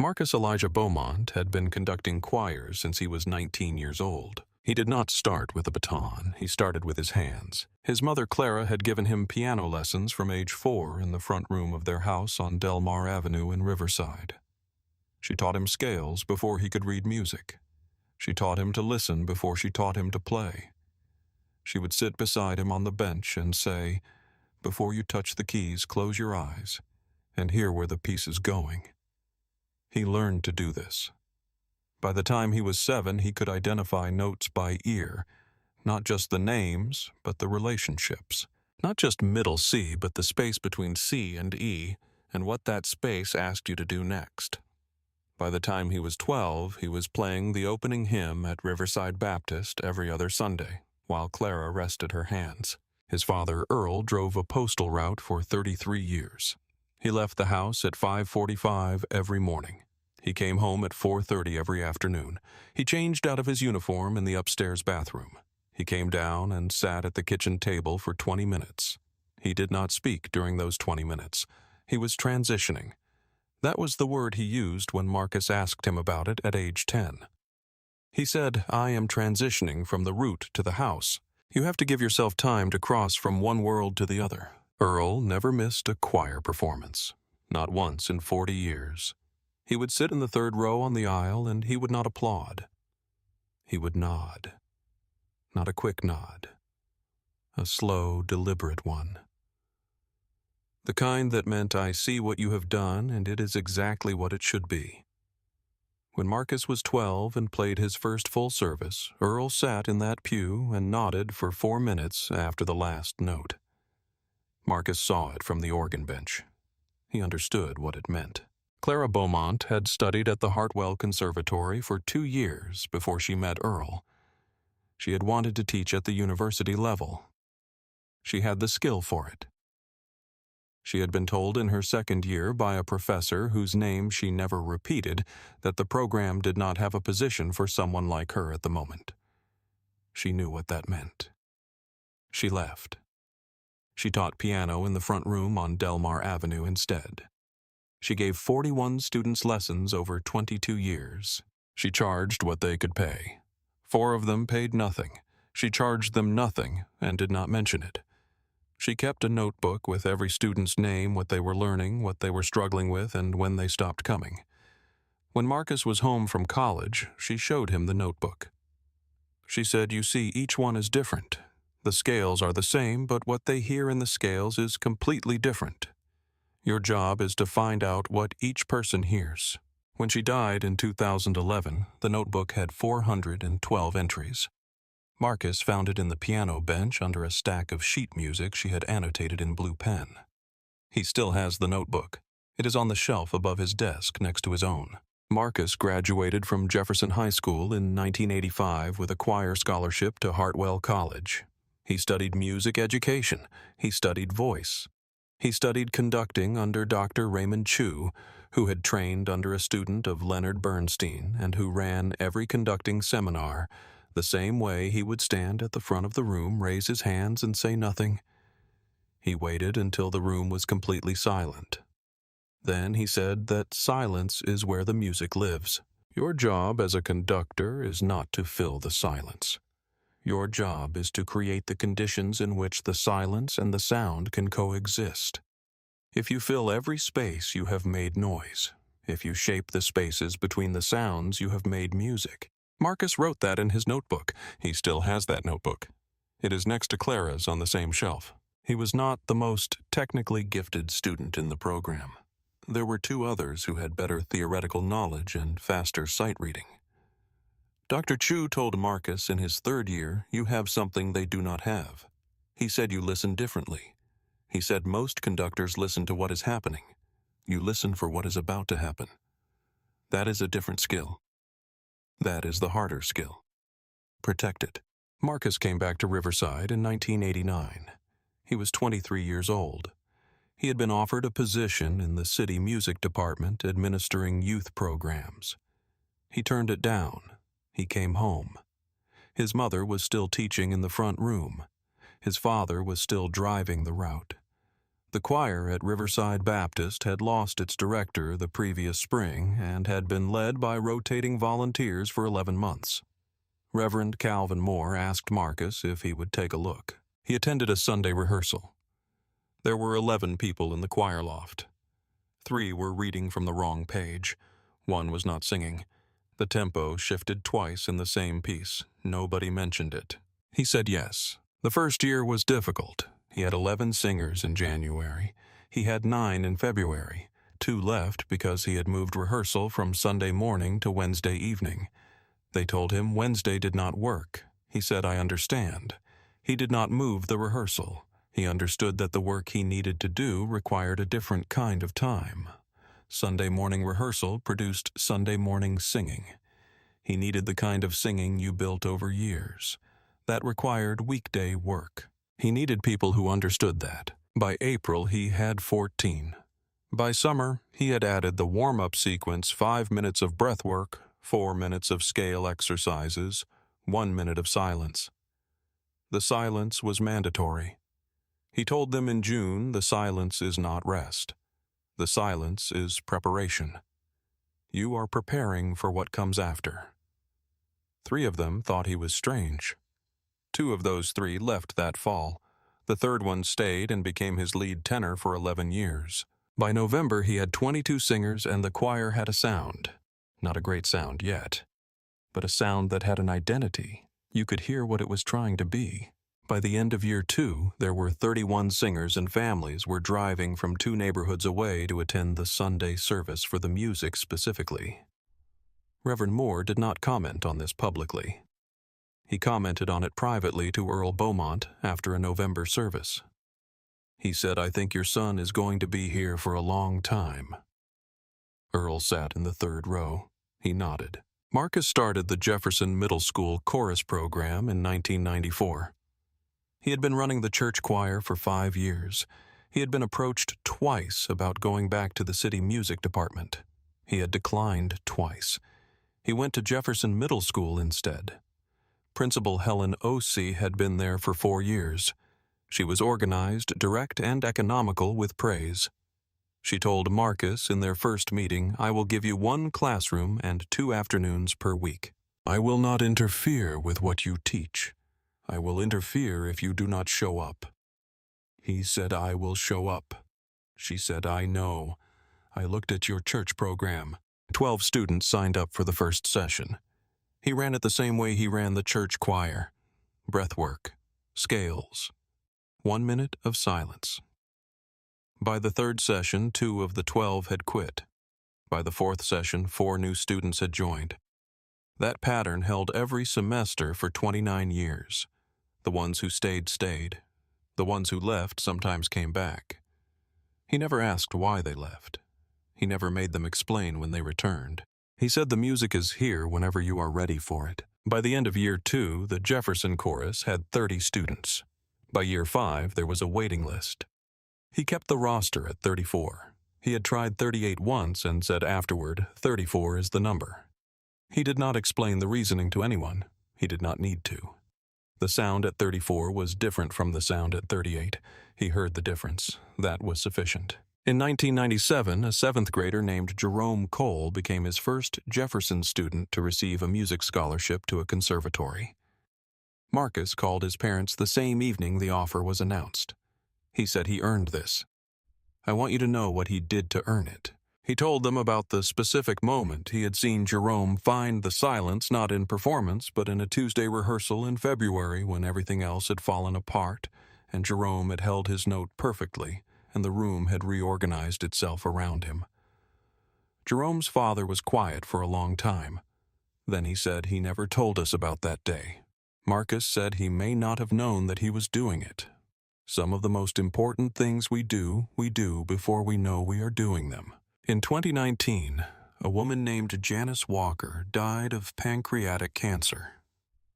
Marcus Elijah Beaumont had been conducting choirs since he was 19 years old. He did not start with a baton, he started with his hands. His mother Clara had given him piano lessons from age 4 in the front room of their house on Delmar Avenue in Riverside. She taught him scales before he could read music. She taught him to listen before she taught him to play. She would sit beside him on the bench and say, "Before you touch the keys, close your eyes and hear where the piece is going." He learned to do this. By the time he was 7, he could identify notes by ear, not just the names, but the relationships. Not just middle C, but the space between C and E, and what that space asked you to do next. By the time he was 12, he was playing the opening hymn at Riverside Baptist every other Sunday, while Clara rested her hands. His father, Earl, drove a postal route for 33 years. He left the house at 5:45 every morning. He came home at 4:30 every afternoon. He changed out of his uniform in the upstairs bathroom. He came down and sat at the kitchen table for 20 minutes. He did not speak during those 20 minutes. He was transitioning. That was the word he used when Marcus asked him about it at age 10. He said, "I am transitioning from the root to the house." You have to give yourself time to cross from one world to the other. Earl never missed a choir performance. Not once in 40 years. He would sit in the third row on the aisle and he would not applaud. He would nod. Not a quick nod. A slow, deliberate one. The kind that meant, "I see what you have done and it is exactly what it should be." When Marcus was 12 and played his first full service, Earl sat in that pew and nodded for 4 minutes after the last note. Marcus saw it from the organ bench. He understood what it meant. Clara Beaumont had studied at the Hartwell Conservatory for 2 years before she met Earl. She had wanted to teach at the university level. She had the skill for it. She had been told in her second year by a professor whose name she never repeated that the program did not have a position for someone like her at the moment. She knew what that meant. She left. She taught piano in the front room on Delmar Avenue instead. She gave 41 students lessons over 22 years. She charged what they could pay. 4 of them paid nothing. She charged them nothing and did not mention it. She kept a notebook with every student's name, what they were learning, what they were struggling with, and when they stopped coming. When Marcus was home from college, she showed him the notebook. She said, "You see, each one is different. The scales are the same, but what they hear in the scales is completely different. Your job is to find out what each person hears." When she died in 2011, the notebook had 412 entries. Marcus found it in the piano bench under a stack of sheet music she had annotated in blue pen. He still has the notebook. It is on the shelf above his desk next to his own. Marcus graduated from Jefferson High School in 1985 with a choir scholarship to Hartwell College. He studied music education. He studied voice. He studied conducting under Dr. Raymond Chu, who had trained under a student of Leonard Bernstein and who ran every conducting seminar the same way he would stand at the front of the room, raise his hands, and say nothing. He waited until the room was completely silent. Then he said that silence is where the music lives. Your job as a conductor is not to fill the silence. Your job is to create the conditions in which the silence and the sound can coexist. If you fill every space, you have made noise. If you shape the spaces between the sounds, you have made music. Marcus wrote that in his notebook. He still has that notebook. It is next to Clara's on the same shelf. He was not the most technically gifted student in the program. There were 2 others who had better theoretical knowledge and faster sight reading. Dr. Chu told Marcus in his 3rd year, "You have something they do not have." He said you listen differently. He said most conductors listen to what is happening. You listen for what is about to happen. That is a different skill. That is the harder skill. Protect it. Marcus came back to Riverside in 1989. He was 23 years old. He had been offered a position in the city music department administering youth programs. He turned it down. He came home. His mother was still teaching in the front room. His father was still driving the route. The choir at Riverside Baptist had lost its director the previous spring and had been led by rotating volunteers for 11 months. Reverend Calvin Moore asked Marcus if he would take a look. He attended a Sunday rehearsal. There were 11 people in the choir loft. 3 were reading from the wrong page. 1 was not singing. The tempo shifted twice in the same piece. Nobody mentioned it. He said yes. The first year was difficult. He had 11 singers in January. He had 9 in February. 2 left because he had moved rehearsal from Sunday morning to Wednesday evening. They told him Wednesday did not work. He said, "I understand." He did not move the rehearsal. He understood that the work he needed to do required a different kind of time. Sunday morning rehearsal produced Sunday morning singing. He needed the kind of singing you built over years. That required weekday work. He needed people who understood that. By April, he had 14. By summer, he had added the warm-up sequence, 5 minutes of breath work, 4 minutes of scale exercises, 1 minute of silence. The silence was mandatory. He told them in June the silence is not rest. The silence is preparation. You are preparing for what comes after. 3 of them thought he was strange. 2 of those 3 left that fall. The third one stayed and became his lead tenor for 11 years. By November, he had 22 singers and the choir had a sound. Not a great sound yet, but a sound that had an identity. You could hear what it was trying to be. By the end of year 2, there were 31 singers and families were driving from 2 neighborhoods away to attend the Sunday service for the music specifically. Reverend Moore did not comment on this publicly. He commented on it privately to Earl Beaumont after a November service. He said, "I think your son is going to be here for a long time." Earl sat in the 3rd row. He nodded. Marcus started the Jefferson Middle School chorus program in 1994. He had been running the church choir for 5 years. He had been approached twice about going back to the city music department. He had declined twice. He went to Jefferson Middle School instead. Principal Helen O.C. had been there for 4 years. She was organized, direct, and economical with praise. She told Marcus in their first meeting, "I will give you 1 classroom and 2 afternoons per week. I will not interfere with what you teach. I will interfere if you do not show up." He said, "I will show up." She said, "I know. I looked at your church program." 12 students signed up for the first session. He ran it the same way he ran the church choir. Breath work, scales, 1 minute of silence. By the 3rd session, 2 of the 12 had quit. By the 4th session, 4 new students had joined. That pattern held every semester for 29 years. The ones who stayed, stayed. The ones who left sometimes came back. He never asked why they left. He never made them explain when they returned. He said the music is here whenever you are ready for it. By the end of year 2, the Jefferson chorus had 30 students. By year 5, there was a waiting list. He kept the roster at 34. He had tried 38 once and said afterward, 34 is the number. He did not explain the reasoning to anyone. He did not need to. The sound at 34 was different from the sound at 38. He heard the difference. That was sufficient. In 1997, a 7th grader named Jerome Cole became his first Jefferson student to receive a music scholarship to a conservatory. Marcus called his parents the same evening the offer was announced. He said he earned this. "I want you to know what he did to earn it." He told them about the specific moment he had seen Jerome find the silence not in performance but in a Tuesday rehearsal in February when everything else had fallen apart and Jerome had held his note perfectly and the room had reorganized itself around him. Jerome's father was quiet for a long time. Then he said he never told us about that day. Marcus said he may not have known that he was doing it. Some of the most important things we do before we know we are doing them. In 2019, a woman named Janice Walker died of pancreatic cancer.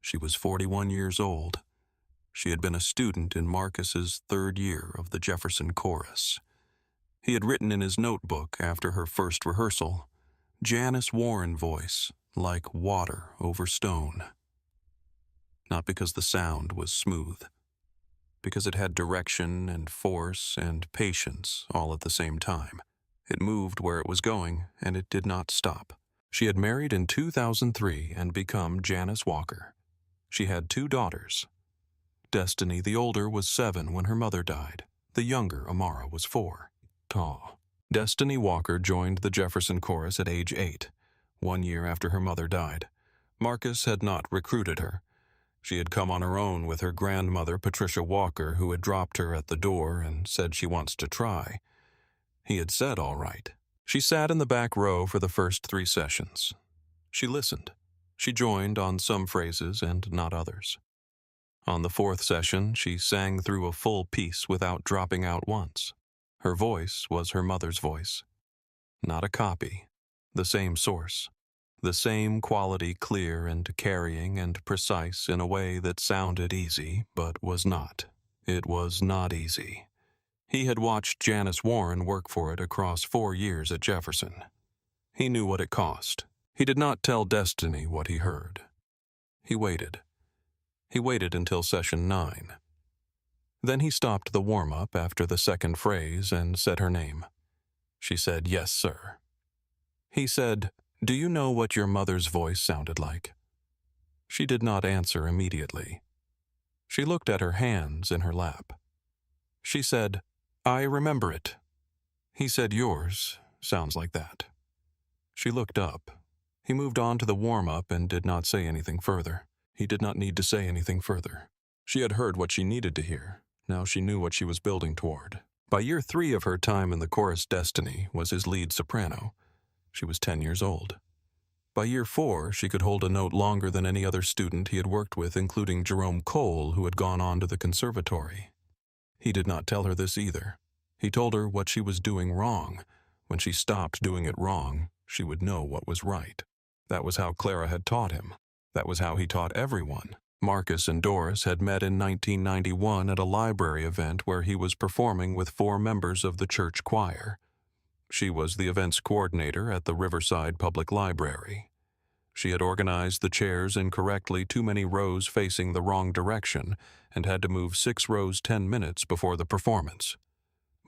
She was 41 years old. She had been a student in Marcus's 3rd year of the Jefferson Chorus. He had written in his notebook after her first rehearsal, "Janice Warren voice, like water over stone." Not because the sound was smooth. because it had direction and force and patience all at the same time. It moved where it was going, and it did not stop. She had married in 2003 and become Janice Walker. She had 2 daughters. Destiny, the older, was 7 when her mother died. The younger, Amara, was 4. Destiny Walker joined the Jefferson Chorus at age 8, 1 year after her mother died. Marcus had not recruited her. She had come on her own with her grandmother, Patricia Walker, who had dropped her at the door and said she wants to try. He had said all right. She sat in the back row for the first 3 sessions. She listened. She joined on some phrases and not others. On the 4th session, she sang through a full piece without dropping out once. Her voice was her mother's voice. Not a copy. The same source. The same quality, clear and carrying and precise in a way that sounded easy, but was not. It was not easy. He had watched Janice Warren work for it across 4 years at Jefferson. He knew what it cost. He did not tell Destiny what he heard. He waited. He waited until session 9. Then he stopped the warm-up after the 2nd phrase and said her name. She said, "Yes, sir." He said, "Do you know what your mother's voice sounded like?" She did not answer immediately. She looked at her hands in her lap. She said, "I remember it." He said, "Yours sounds like that." She looked up. He moved on to the warm-up and did not say anything further. He did not need to say anything further. She had heard what she needed to hear. Now she knew what she was building toward. By year 3 of her time in the chorus, Destiny was his lead soprano. She was 10 years old. By year 4, she could hold a note longer than any other student he had worked with, including Jerome Cole, who had gone on to the conservatory. He did not tell her this either. He told her what she was doing wrong. When she stopped doing it wrong, she would know what was right. That was how Clara had taught him. That was how he taught everyone. Marcus and Doris had met in 1991 at a library event where he was performing with 4 members of the church choir. She was the events coordinator at the Riverside Public Library. She had organized the chairs incorrectly, too many rows facing the wrong direction, and had to move 6 rows 10 minutes before the performance.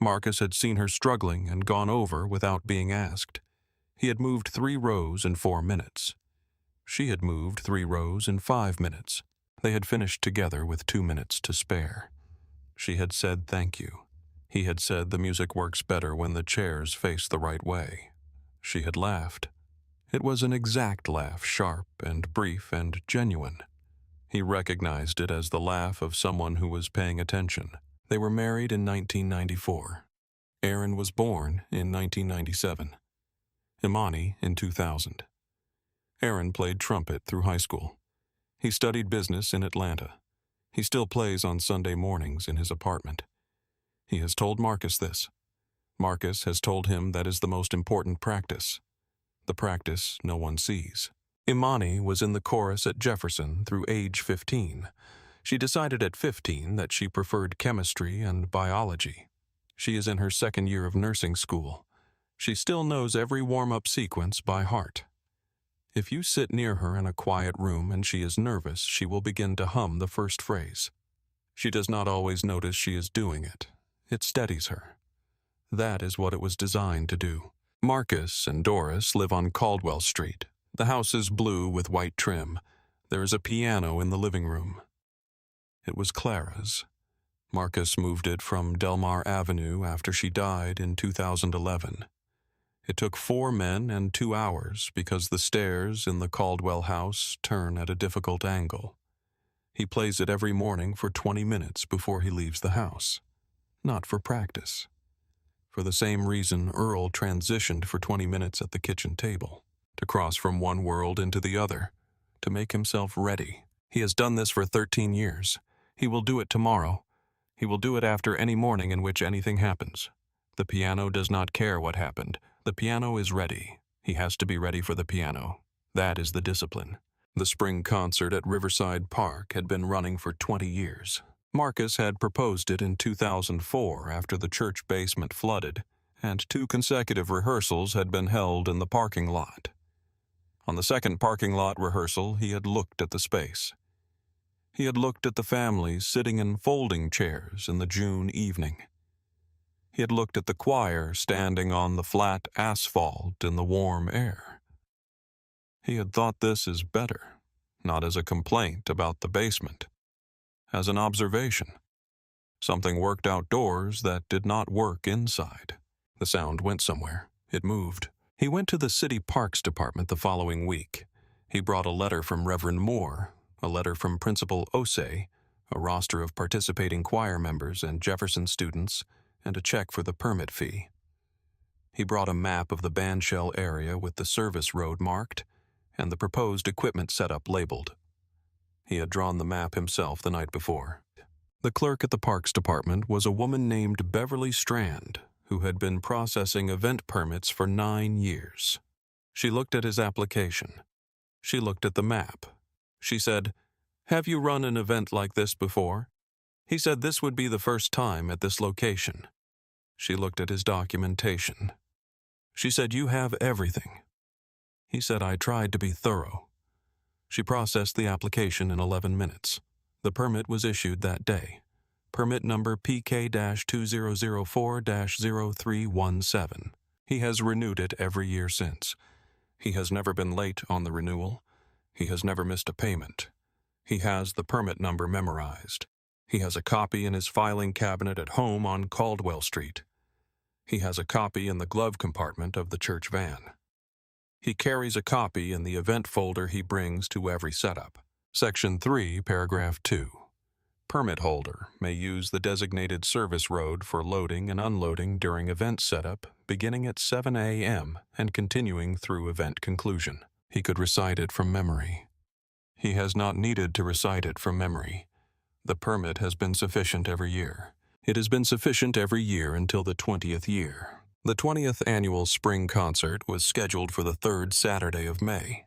Marcus had seen her struggling and gone over without being asked. He had moved 3 rows in 4 minutes. She had moved 3 rows in 5 minutes. They had finished together with 2 minutes to spare. She had said thank you. He had said the music works better when the chairs face the right way. She had laughed. It was an exact laugh, sharp and brief and genuine. He recognized it as the laugh of someone who was paying attention. They were married in 1994. Aaron was born in 1997. Imani in 2000. Aaron played trumpet through high school. He studied business in Atlanta. He still plays on Sunday mornings in his apartment. He has told Marcus this. Marcus has told him that is the most important practice. The practice no one sees. Imani was in the chorus at Jefferson through age 15. She decided at 15 that she preferred chemistry and biology. She is in her 2nd year of nursing school. She still knows every warm-up sequence by heart. If you sit near her in a quiet room and she is nervous, she will begin to hum the first phrase. She does not always notice she is doing it. It steadies her. That is what it was designed to do. Marcus and Doris live on Caldwell Street. The house is blue with white trim. There is a piano in the living room. It was Clara's. Marcus moved it from Delmar Avenue after she died in 2011. It took 4 men and 2 hours because the stairs in the Caldwell house turn at a difficult angle. He plays it every morning for 20 minutes before he leaves the house. Not for practice. For the same reason Earl transitioned for 20 minutes at the kitchen table, to cross from one world into the other, to make himself ready. He has done this for 13 years. He will do it tomorrow. He will do it after any morning in which anything happens. The piano does not care what happened. The piano is ready. He has to be ready for the piano. That is the discipline. The spring concert at Riverside Park had been running for 20 years. Marcus had proposed it in 2004 after the church basement flooded, and 2 consecutive rehearsals had been held in the parking lot. On the second parking lot rehearsal, he had looked at the space. He had looked at the families sitting in folding chairs in the June evening. He had looked at the choir standing on the flat asphalt in the warm air. He had thought this is better, not as a complaint about the basement, as an observation. Something worked outdoors that did not work inside. The sound went somewhere. It moved. He went to the city parks department the following week. He brought a letter from Reverend Moore, a letter from Principal Osei, a roster of participating choir members and Jefferson students, and a check for the permit fee. He brought a map of the bandshell area with the service road marked and the proposed equipment setup labeled. He had drawn the map himself the night before. The clerk at the Parks Department was a woman named Beverly Strand, who had been processing event permits for 9 years. She looked at his application. She looked at the map. She said, "Have you run an event like this before?" He said this would be the first time at this location. She looked at his documentation. She said, "You have everything." He said, "I tried to be thorough." She processed the application in 11 minutes. The permit was issued that day. Permit number PK-2004-0317. He has renewed it every year since. He has never been late on the renewal. He has never missed a payment. He has the permit number memorized. He has a copy in his filing cabinet at home on Caldwell Street. He has a copy in the glove compartment of the church van. He carries a copy in the event folder he brings to every setup. Section 3, Paragraph 2. Permit holder may use the designated service road for loading and unloading during event setup beginning at 7 a.m. and continuing through event conclusion. He could recite it from memory. He has not needed to recite it from memory. The permit has been sufficient every year. It has been sufficient every year until the 20th year. The 20th annual spring concert was scheduled for the 3rd Saturday of May.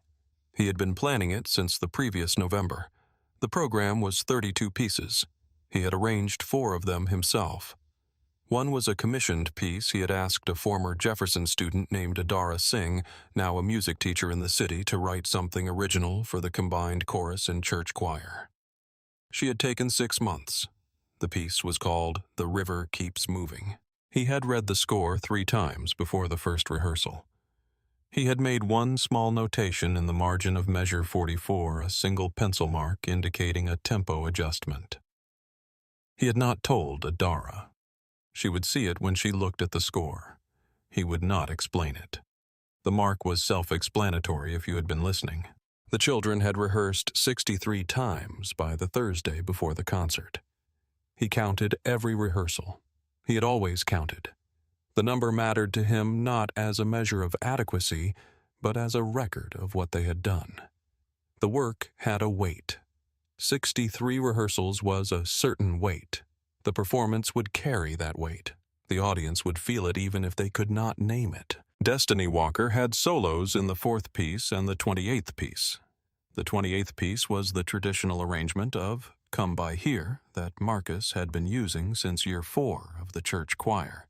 He had been planning it since the previous November. The program was 32 pieces. He had arranged 4 of them himself. One was a commissioned piece he had asked a former Jefferson student named Adara Singh, now a music teacher in the city, to write something original for the combined chorus and church choir. She had taken 6 months. The piece was called "The River Keeps Moving." He had read the score 3 times before the first rehearsal. He had made one small notation in the margin of measure 44, a single pencil mark indicating a tempo adjustment. He had not told Adara. She would see it when she looked at the score. He would not explain it. The mark was self-explanatory if you had been listening. The children had rehearsed 63 times by the Thursday before the concert. He counted every rehearsal. He had always counted. The number mattered to him not as a measure of adequacy, but as a record of what they had done. The work had a weight. 63 rehearsals was a certain weight. The performance would carry that weight. The audience would feel it even if they could not name it. Destiny Walker had solos in the 4th piece and the 28th piece. The 28th piece was the traditional arrangement of "Come By Here" that Marcus had been using since year 4 of the church choir.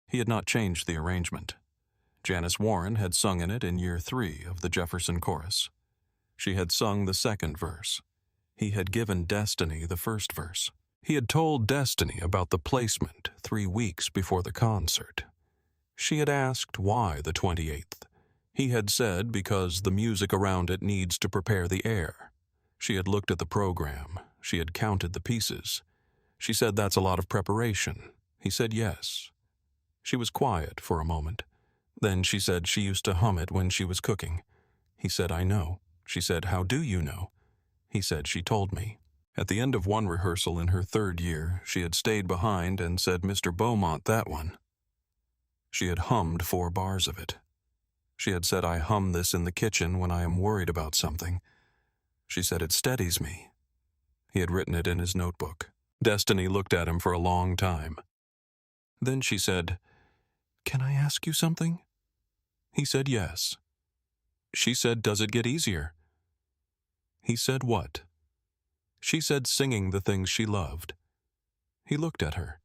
He had not changed the arrangement. Janice Warren had sung in it in year 3 of the Jefferson chorus. She had sung the 2nd verse. He had given Destiny the 1st verse. He had told Destiny about the placement 3 weeks before the concert. She had asked why the 28th. He had said because the music around it needs to prepare the air. She had looked at the program. She had counted the pieces. She said that's a lot of preparation. He said yes. She was quiet for a moment. Then she said she used to hum it when she was cooking. He said, "I know." She said, "How do you know?" He said, "She told me." At the end of one rehearsal in her 3rd year, she had stayed behind and said, "Mr. Beaumont, that one." She had hummed 4 bars of it. She had said, "I hum this in the kitchen when I am worried about something." She said, "It steadies me." He had written it in his notebook. Destiny looked at him for a long time. Then she said, "Can I ask you something?" He said yes. She said, "Does it get easier?" He said what? She said singing the things she loved. He looked at her.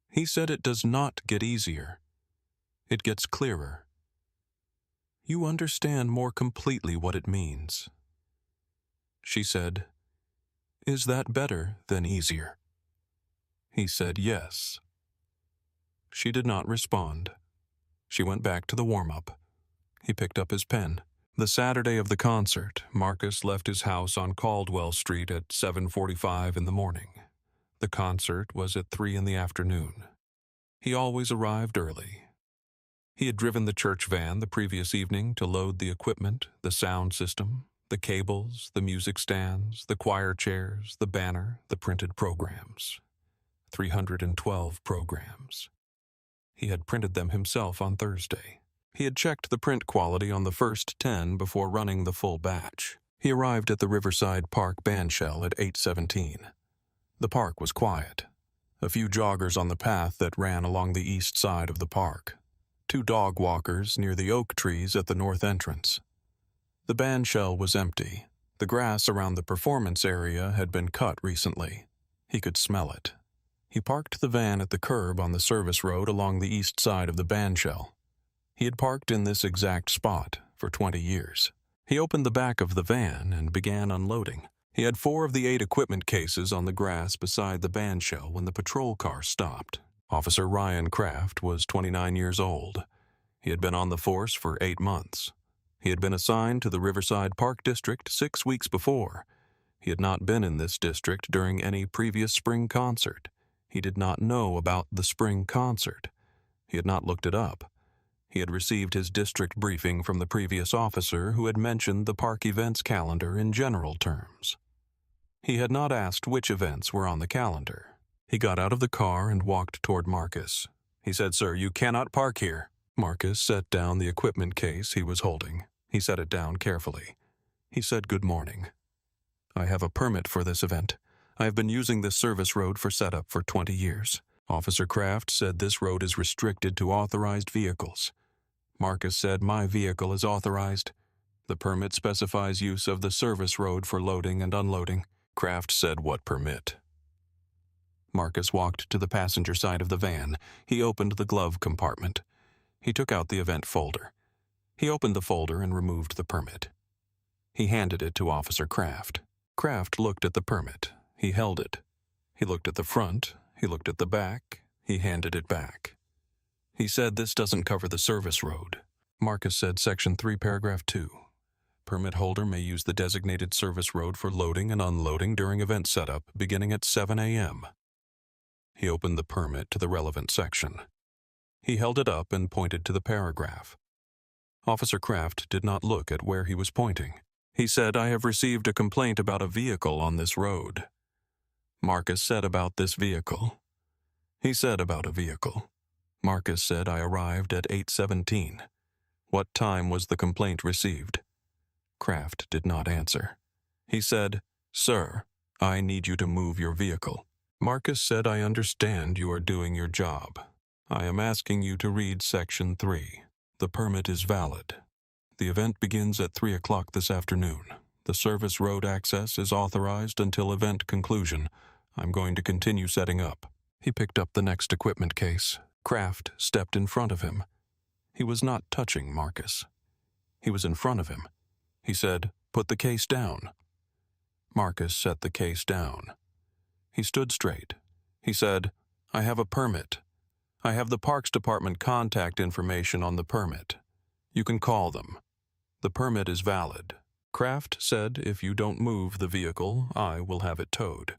He said it does not get easier. It gets clearer. You understand more completely what it means. She said, "Is that better than easier?" He said yes. She did not respond. She went back to the warm-up. He picked up his pen. The Saturday of the concert, Marcus left his house on Caldwell Street at 7:45 in the morning. The concert was at 3 in the afternoon. He always arrived early. He had driven the church van the previous evening to load the equipment, the sound system, the cables, the music stands, the choir chairs, the banner, the printed programs. 312 programs. He had printed them himself on Thursday. He had checked the print quality on the first 10 before running the full batch. He arrived at the Riverside Park bandshell at 8:17. The park was quiet. A few joggers on the path that ran along the east side of the park. 2 dog walkers near the oak trees at the north entrance. The bandshell was empty. The grass around the performance area had been cut recently. He could smell it. He parked the van at the curb on the service road along the east side of the bandshell. He had parked in this exact spot for 20 years. He opened the back of the van and began unloading. He had 4 of the 8 equipment cases on the grass beside the bandshell when the patrol car stopped. Officer Kraft was 29 years old. He had been on the force for 8 months. He had been assigned to the Riverside Park District 6 weeks before. He had not been in this district during any previous spring concert. He did not know about the spring concert. He had not looked it up. He had received his district briefing from the previous officer who had mentioned the park events calendar in general terms. He had not asked which events were on the calendar. He got out of the car and walked toward Marcus. He said, "Sir, you cannot park here." Marcus set down the equipment case he was holding. He set it down carefully. He said, "Good morning. I have a permit for this event. I have been using this service road for setup for 20 years. Officer Kraft said this road is restricted to authorized vehicles. Marcus said, my vehicle is authorized. The permit specifies use of the service road for loading and unloading. Kraft said, what permit? Marcus walked to the passenger side of the van. He opened the glove compartment. He took out the event folder. He opened the folder and removed the permit. He handed it to Officer Kraft. Kraft looked at the permit. He held it. He looked at the front. He looked at the back. He handed it back. He said, this doesn't cover the service road. Marcus said, Section 3, Paragraph 2. Permit holder may use the designated service road for loading and unloading during event setup beginning at 7 a.m. He opened the permit to the relevant section. He held it up and pointed to the paragraph. Officer Kraft did not look at where he was pointing. He said, I have received a complaint about a vehicle on this road. Marcus said about this vehicle. He said about a vehicle. Marcus said, I arrived at 8:17. What time was the complaint received? Kraft did not answer. He said, Sir, I need you to move your vehicle. Marcus said, I understand you are doing your job. I am asking you to read Section 3. The permit is valid. The event begins at 3 o'clock this afternoon. The service road access is authorized until event conclusion. I'm going to continue setting up. He picked up the next equipment case. Kraft stepped in front of him. He was not touching Marcus. He was in front of him. He said, put the case down. Marcus set the case down. He stood straight. He said, I have a permit. I have the Parks Department contact information on the permit. You can call them. The permit is valid. Kraft said, if you don't move the vehicle, I will have it towed.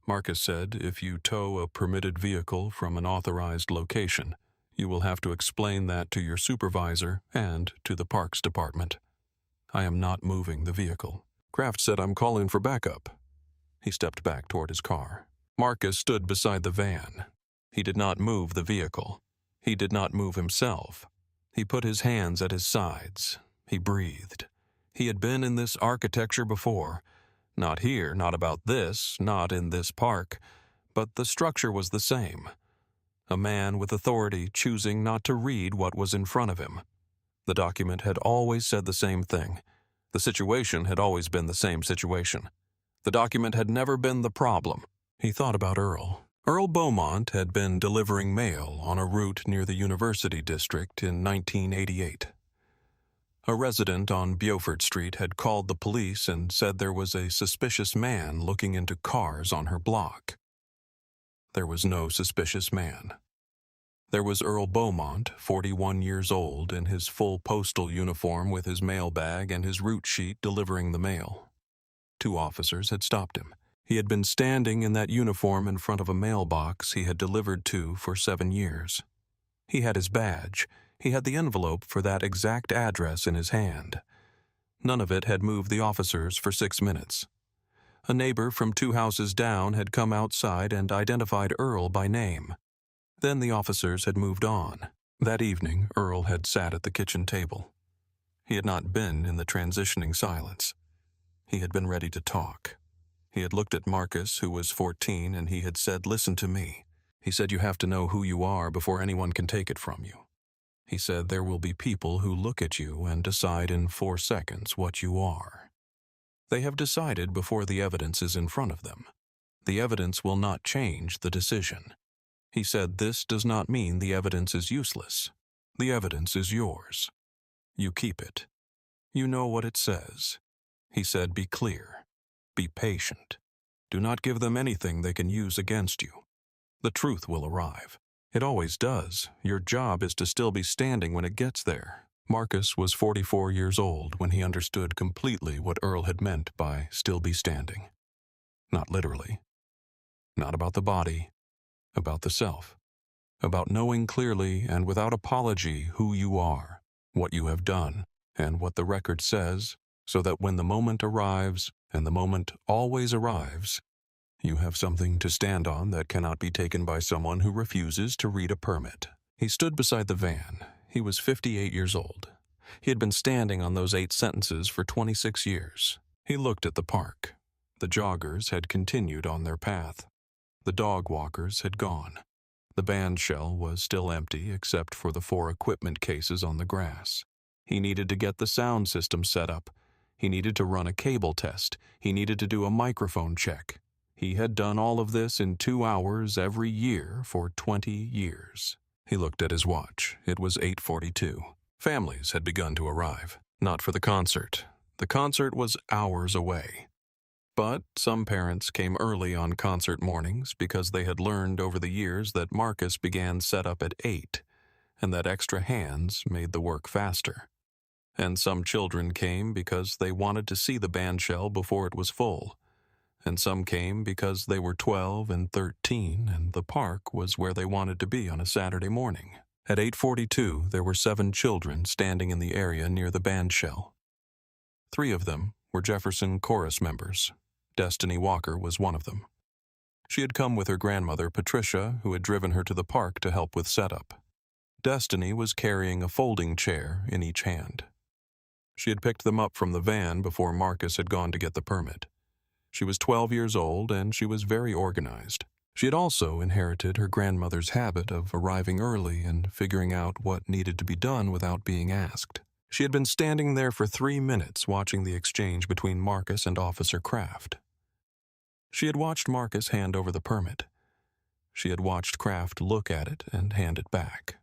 Marcus said, if you tow a permitted vehicle from an authorized location, you will have to explain that to your supervisor and to the Parks Department. I am not moving the vehicle. Kraft said, I'm calling for backup. He stepped back toward his car. Marcus stood beside the van. He did not move the vehicle. He did not move himself. He put his hands at his sides. He breathed. He had been in this architecture before. Not here, not about this, not in this park, but the structure was the same. A man with authority choosing not to read what was in front of him. The document had always said the same thing. The situation had always been the same situation. The document had never been the problem. He thought about Earl. Earl Beaumont had been delivering mail on a route near the University District in 1988. A resident on Beaufort Street had called the police and said there was a suspicious man looking into cars on her block. There was no suspicious man. There was Earl Beaumont, 41 years old, in his full postal uniform with his mail bag and his route sheet delivering the mail. 2 officers had stopped him. He had been standing in that uniform in front of a mailbox he had delivered to for 7 years. He had his badge. He had the envelope for that exact address in his hand. None of it had moved the officers for 6 minutes. A neighbor from 2 houses down had come outside and identified Earl by name. Then the officers had moved on. That evening, Earl had sat at the kitchen table. He had not been in the transitioning silence. He had been ready to talk. He had looked at Marcus, who was 14, and he had said, "Listen to me." He said, "You have to know who you are before anyone can take it from you." He said, "There will be people who look at you and decide in 4 seconds what you are. They have decided before the evidence is in front of them. The evidence will not change the decision." He said, "This does not mean the evidence is useless. The evidence is yours. You keep it. You know what it says." He said, "Be clear. Be patient. Do not give them anything they can use against you. The truth will arrive. It always does. Your job is to still be standing when it gets there." Marcus was 44 years old when he understood completely what Earl had meant by still be standing. Not literally. Not about the body. About the self. About knowing clearly and without apology who you are, what you have done, and what the record says, so that when the moment arrives, and the moment always arrives, you have something to stand on that cannot be taken by someone who refuses to read a permit. He stood beside the van. He was 58 years old. He had been standing on those 8 sentences for 26 years. He looked at the park. The joggers had continued on their path. The dog walkers had gone. The bandshell was still empty except for the 4 equipment cases on the grass. He needed to get the sound system set up. He needed to run a cable test. He needed to do a microphone check. He had done all of this in 2 hours every year for 20 years. He looked at his watch. It was 8:42. Families had begun to arrive. Not for the concert. The concert was hours away. But some parents came early on concert mornings because they had learned over the years that Marcus began setup at 8, and that extra hands made the work faster. And some children came because they wanted to see the bandshell before it was full. And some came because they were 12 and 13, and the park was where they wanted to be on a Saturday morning. At 8:42, there were 7 children standing in the area near the bandshell. 3 of them were Jefferson chorus members. Destiny Walker was one of them. She had come with her grandmother, Patricia, who had driven her to the park to help with setup. Destiny was carrying a folding chair in each hand. She had picked them up from the van before Marcus had gone to get the permit. She was 12 years old, and she was very organized. She had also inherited her grandmother's habit of arriving early and figuring out what needed to be done without being asked. She had been standing there for 3 minutes watching the exchange between Marcus and Officer Kraft. She had watched Marcus hand over the permit. She had watched Kraft look at it and hand it back.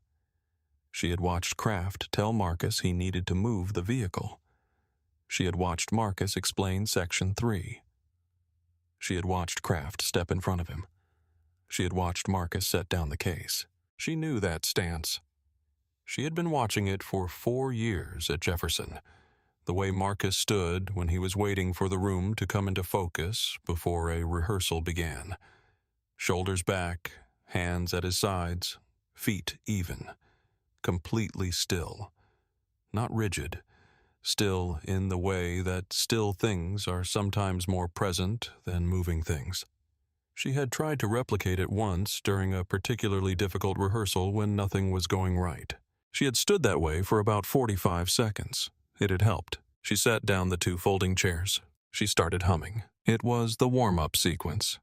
She had watched Kraft tell Marcus he needed to move the vehicle. She had watched Marcus explain Section 3. She had watched Kraft step in front of him. She had watched Marcus set down the case. She knew that stance. She had been watching it for 4 years at Jefferson, the way Marcus stood when he was waiting for the room to come into focus before a rehearsal began. Shoulders back, hands at his sides, feet even, completely still. Not rigid, still in the way that still things are sometimes more present than moving things. She had tried to replicate it once during a particularly difficult rehearsal when nothing was going right. She had stood that way for about 45 seconds. It had helped. She sat down the 2 folding chairs. She started humming. It was the warm-up sequence.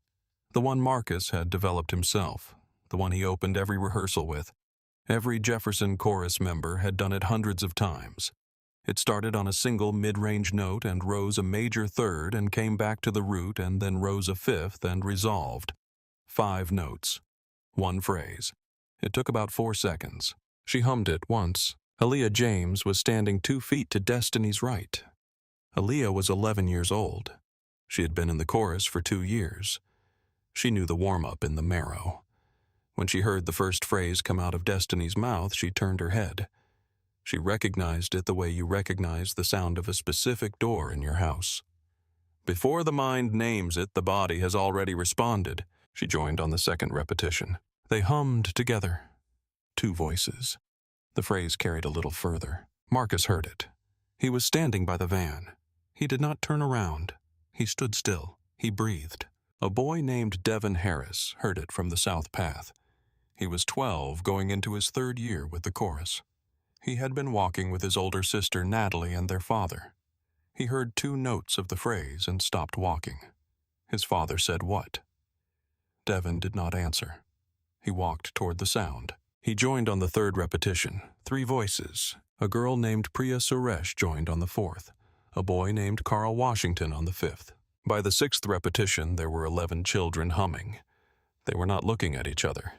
The one Marcus had developed himself. The one he opened every rehearsal with. Every Jefferson chorus member had done it hundreds of times. It started on a single mid-range note and rose a major third and came back to the root and then rose a fifth and resolved. 5 notes. 1 phrase. It took about 4 seconds. She hummed it once, Aaliyah James was standing 2 feet to Destiny's right. Aaliyah was 11 years old. She had been in the chorus for 2 years. She knew the warm-up in the marrow. When she heard the first phrase come out of Destiny's mouth, she turned her head. She recognized it the way you recognize the sound of a specific door in your house. Before the mind names it, the body has already responded. She joined on the second repetition. They hummed together. 2 voices. The phrase carried a little further. Marcus heard it. He was standing by the van. He did not turn around. He stood still. He breathed. A boy named Devon Harris heard it from the south path. He was 12, going into his 3rd year with the chorus. He had been walking with his older sister Natalie and their father. He heard 2 notes of the phrase and stopped walking. His father said what? Devon did not answer. He walked toward the sound. He joined on the 3rd repetition. 3 voices. A girl named Priya Suresh joined on the 4th. A boy named Carl Washington on the 5th. By the 6th repetition, there were 11 children humming. They were not looking at each other.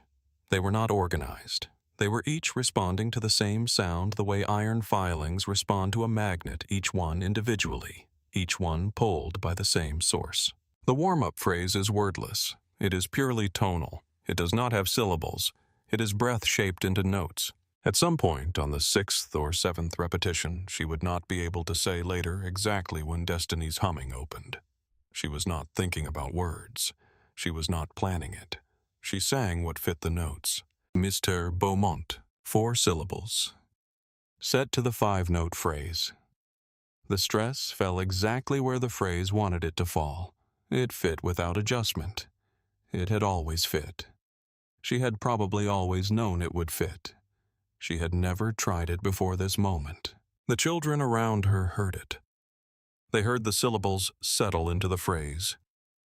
They were not organized. They were each responding to the same sound the way iron filings respond to a magnet, each one individually, each one pulled by the same source. The warm-up phrase is wordless. It is purely tonal. It does not have syllables. It is breath shaped into notes. At some point on the 6th or 7th repetition, she would not be able to say later exactly when Destiny's humming opened. She was not thinking about words. She was not planning it. She sang what fit the notes. Mr. Beaumont, 4 syllables. Set to the 5-note phrase. The stress fell exactly where the phrase wanted it to fall. It fit without adjustment. It had always fit. She had probably always known it would fit. She had never tried it before this moment. The children around her heard it. They heard the syllables settle into the phrase.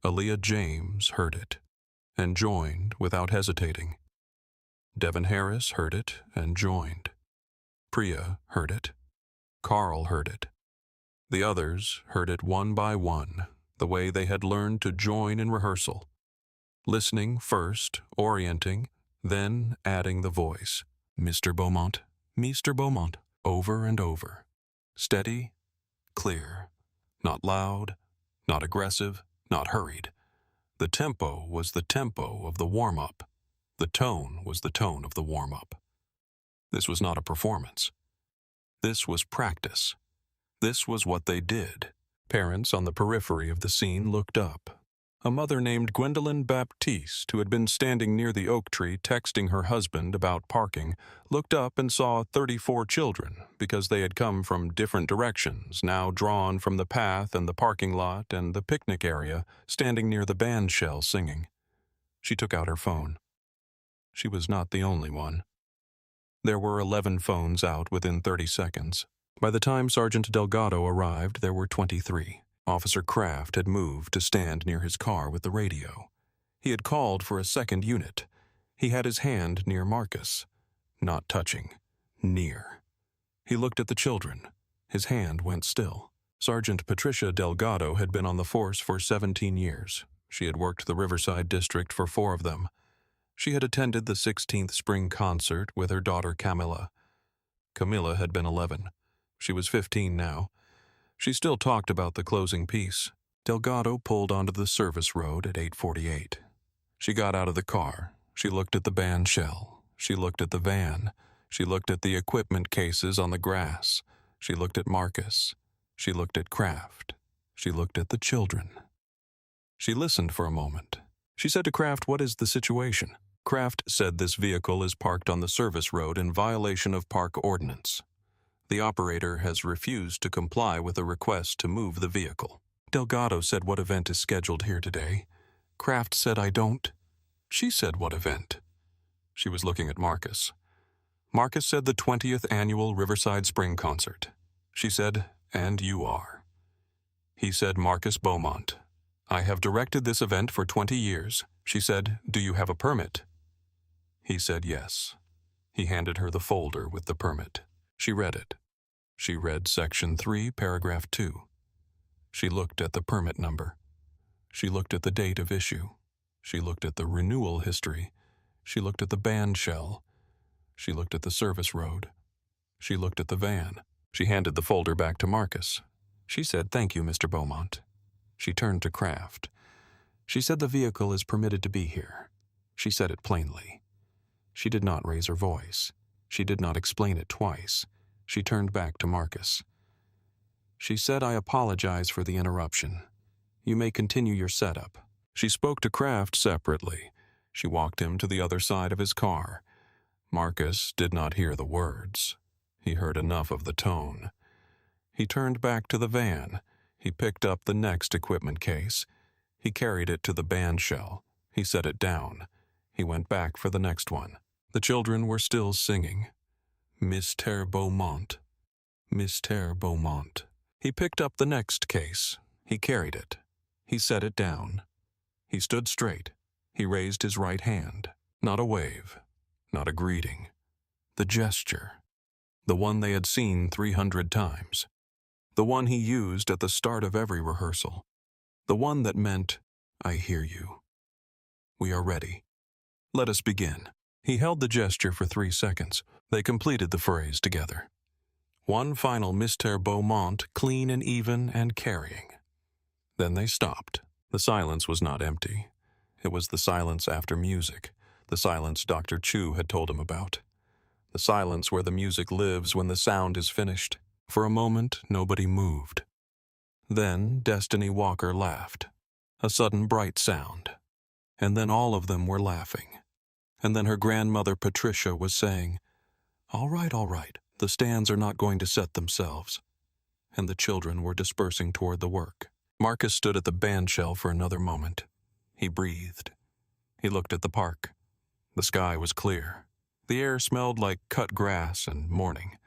Aaliyah James heard it and joined without hesitating. Devon Harris heard it and joined. Priya heard it. Carl heard it. The others heard it one by one, the way they had learned to join in rehearsal. Listening first, orienting, then adding the voice. Mr. Beaumont, Mr. Beaumont, over and over. Steady, clear. Not loud, not aggressive, not hurried. The tempo was the tempo of the warm-up. The tone was the tone of the warm-up. This was not a performance. This was practice. This was what they did. Parents on the periphery of the scene looked up. A mother named Gwendolyn Baptiste, who had been standing near the oak tree texting her husband about parking, looked up and saw 34 children, because they had come from different directions, now drawn from the path and the parking lot and the picnic area, standing near the bandshell singing. She took out her phone. She was not the only one. There were 11 phones out within 30 seconds. By the time Sergeant Delgado arrived, there were 23. Officer Kraft had moved to stand near his car with the radio. He had called for a second unit. He had his hand near Marcus. Not touching. Near. He looked at the children. His hand went still. Sergeant Patricia Delgado had been on the force for 17 years. She had worked the Riverside district for 4 of them. She had attended the 16th Spring Concert with her daughter Camilla. Camilla had been 11. She was 15 now. She still talked about the closing piece. Delgado pulled onto the service road at 8:48. She got out of the car. She looked at the bandshell. She looked at the van. She looked at the equipment cases on the grass. She looked at Marcus. She looked at Kraft. She looked at the children. She listened for a moment. She said to Kraft, "What is the situation?" Kraft said this vehicle is parked on the service road in violation of park ordinance. The operator has refused to comply with a request to move the vehicle. Delgado said, "What event is scheduled here today?" Kraft said, "I don't." She said, "What event?" She was looking at Marcus. Marcus said, "The 20th Annual Riverside Spring Concert." She said, "And you are." He said, "Marcus Beaumont. I have directed this event for 20 years. She said, "Do you have a permit?" He said, "Yes." He handed her the folder with the permit. She read it. She read Section 3, Paragraph 2. She looked at the permit number. She looked at the date of issue. She looked at the renewal history. She looked at the bandshell. She looked at the service road. She looked at the van. She handed the folder back to Marcus. She said, "Thank you, Mr. Beaumont." She turned to Kraft. She said, "The vehicle is permitted to be here." She said it plainly. She did not raise her voice. She did not explain it twice. She turned back to Marcus. She said, "I apologize for the interruption. You may continue your setup." She spoke to Kraft separately. She walked him to the other side of his car. Marcus did not hear the words. He heard enough of the tone. He turned back to the van. He picked up the next equipment case. He carried it to the bandshell. He set it down. He went back for the next one. The children were still singing. Mr. Beaumont. Mr. Beaumont. He picked up the next case. He carried it. He set it down. He stood straight. He raised his right hand. Not a wave. Not a greeting. The gesture. The one they had seen 300 times. The one he used at the start of every rehearsal. The one that meant, "I hear you. We are ready. Let us begin." He held the gesture for 3 seconds. They completed the phrase together. One final Mr. Beaumont, clean and even and carrying. Then they stopped. The silence was not empty. It was the silence after music, the silence Dr. Chu had told him about. The silence where the music lives when the sound is finished. For a moment, nobody moved. Then Destiny Walker laughed. A sudden bright sound. And then all of them were laughing. And then her grandmother Patricia was saying, all right, the stands are not going to set themselves." And the children were dispersing toward the work. Marcus stood at the bandshell for another moment. He breathed. He looked at the park. The sky was clear. The air smelled like cut grass and morning.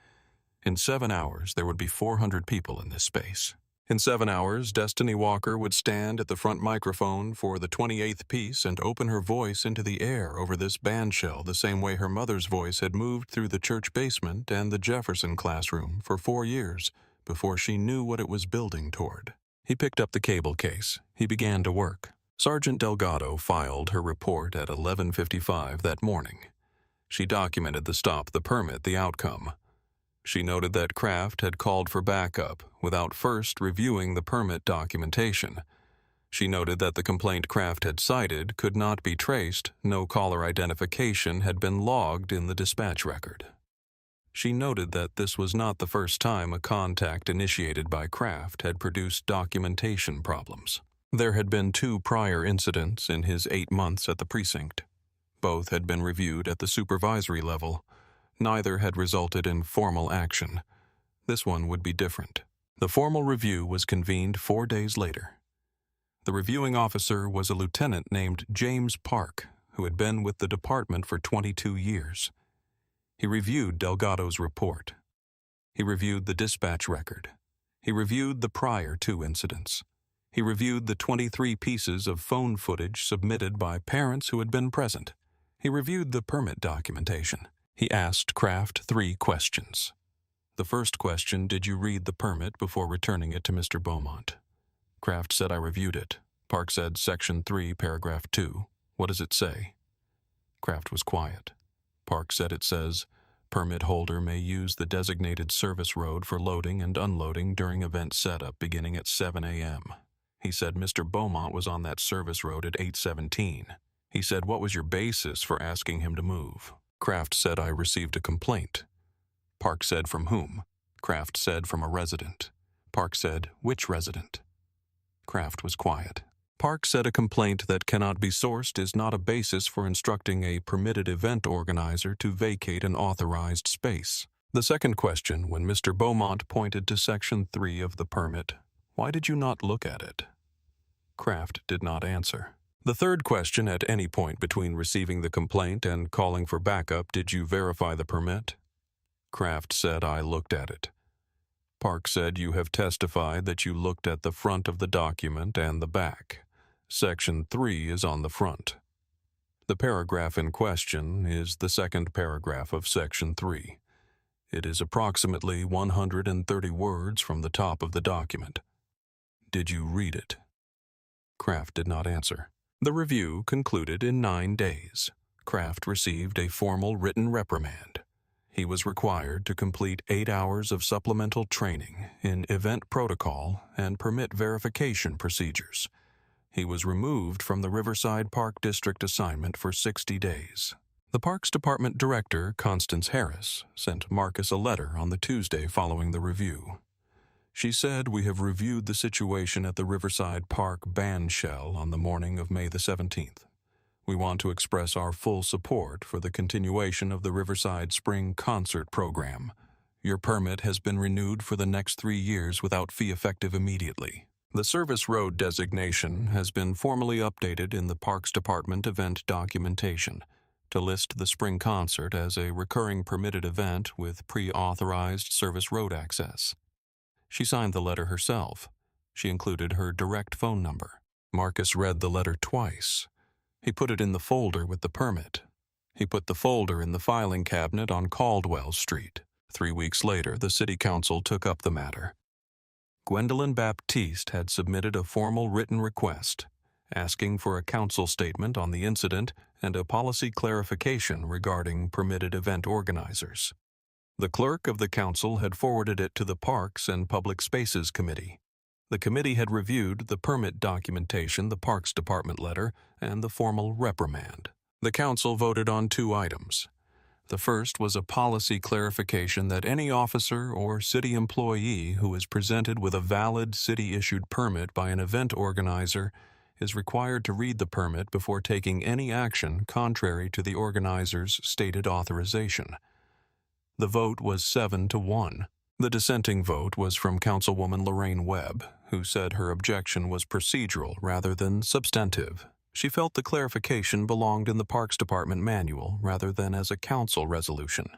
In 7 hours, there would be 400 people in this space. In 7 hours, Destiny Walker would stand at the front microphone for the 28th piece and open her voice into the air over this bandshell the same way her mother's voice had moved through the church basement and the Jefferson classroom for 4 years before she knew what it was building toward. He picked up the cable case. He began to work. Sergeant Delgado filed her report at 11:55 that morning. She documented the stop, the permit, the outcome. She noted that Kraft had called for backup without first reviewing the permit documentation. She noted that the complaint Kraft had cited could not be traced, no caller identification had been logged in the dispatch record. She noted that this was not the first time a contact initiated by Kraft had produced documentation problems. There had been 2 prior incidents in his 8 months at the precinct. Both had been reviewed at the supervisory level. Neither had resulted in formal action. This one would be different. The formal review was convened 4 days later. The reviewing officer was a lieutenant named James Park, who had been with the department for 22 years. He reviewed Delgado's report. He reviewed the dispatch record. He reviewed the prior 2 incidents. He reviewed the 23 pieces of phone footage submitted by parents who had been present. He reviewed the permit documentation. He asked Kraft 3 questions. The first question, did you read the permit before returning it to Mr. Beaumont? Kraft said, I reviewed it. Park said, Section 3, Paragraph 2. What does it say? Kraft was quiet. Park said it says, permit holder may use the designated service road for loading and unloading during event setup beginning at 7 a.m. He said Mr. Beaumont was on that service road at 8:17. He said, what was your basis for asking him to move? Kraft said, I received a complaint. Park said, from whom? Kraft said, from a resident. Park said, which resident? Kraft was quiet. Park said a complaint that cannot be sourced is not a basis for instructing a permitted event organizer to vacate an authorized space. The second question, when Mr. Beaumont pointed to Section 3 of the permit, why did you not look at it? Kraft did not answer. The third question, at any point between receiving the complaint and calling for backup, did you verify the permit? Kraft said, I looked at it. Park said, you have testified that you looked at the front of the document and the back. Section 3 is on the front. The paragraph in question is the second paragraph of Section 3. It is approximately 130 words from the top of the document. Did you read it? Kraft did not answer. The review concluded in 9 days. Kraft received a formal written reprimand. He was required to complete 8 hours of supplemental training in event protocol and permit verification procedures. He was removed from the Riverside Park District assignment for 60 days. The Parks Department Director, Constance Harris, sent Marcus a letter on the Tuesday following the review. She said, "We have reviewed the situation at the Riverside Park bandshell on the morning of May the 17th. We want to express our full support for the continuation of the Riverside Spring Concert program. Your permit has been renewed for the next 3 years without fee effective immediately." The service road designation has been formally updated in the Parks Department event documentation to list the spring concert as a recurring permitted event with pre-authorized service road access. She signed the letter herself. She included her direct phone number. Marcus read the letter twice. He put it in the folder with the permit. He put the folder in the filing cabinet on Caldwell Street. 3 weeks later, the city council took up the matter. Gwendolyn Baptiste had submitted a formal written request asking for a council statement on the incident and a policy clarification regarding permitted event organizers. The clerk of the council had forwarded it to the Parks and Public Spaces Committee. The committee had reviewed the permit documentation, the Parks Department letter, and the formal reprimand. The council voted on 2 items. The first was a policy clarification that any officer or city employee who is presented with a valid city-issued permit by an event organizer is required to read the permit before taking any action contrary to the organizer's stated authorization. The vote was 7-1. The dissenting vote was from Councilwoman Lorraine Webb, who said her objection was procedural rather than substantive. She felt the clarification belonged in the Parks Department manual rather than as a council resolution.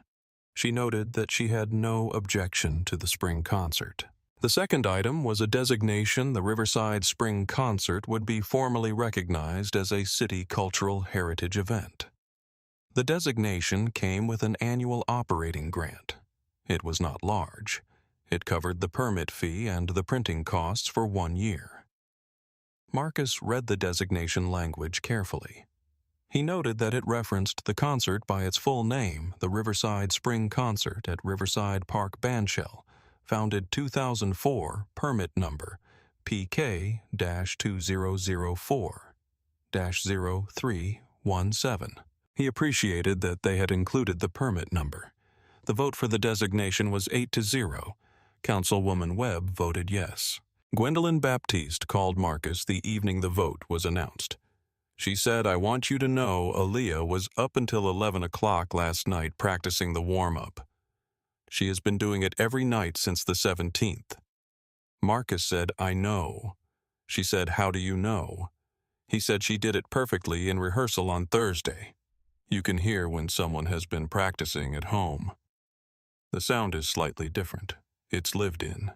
She noted that she had no objection to the spring concert. The second item was a designation the Riverside Spring Concert would be formally recognized as a city cultural heritage event. The designation came with an annual operating grant. It was not large. It covered the permit fee and the printing costs for 1 year. Marcus read the designation language carefully. He noted that it referenced the concert by its full name, the Riverside Spring Concert at Riverside Park Bandshell, founded 2004, permit number PK-2004-0317. He appreciated that they had included the permit number. The vote for the designation was 8-0. Councilwoman Webb voted yes. Gwendolyn Baptiste called Marcus the evening the vote was announced. She said, "I want you to know Aaliyah was up until 11 o'clock last night practicing the warm-up. She has been doing it every night since the 17th. Marcus said, "I know." She said, "How do you know?" He said she did it perfectly in rehearsal on Thursday. You can hear when someone has been practicing at home. The sound is slightly different. It's lived in.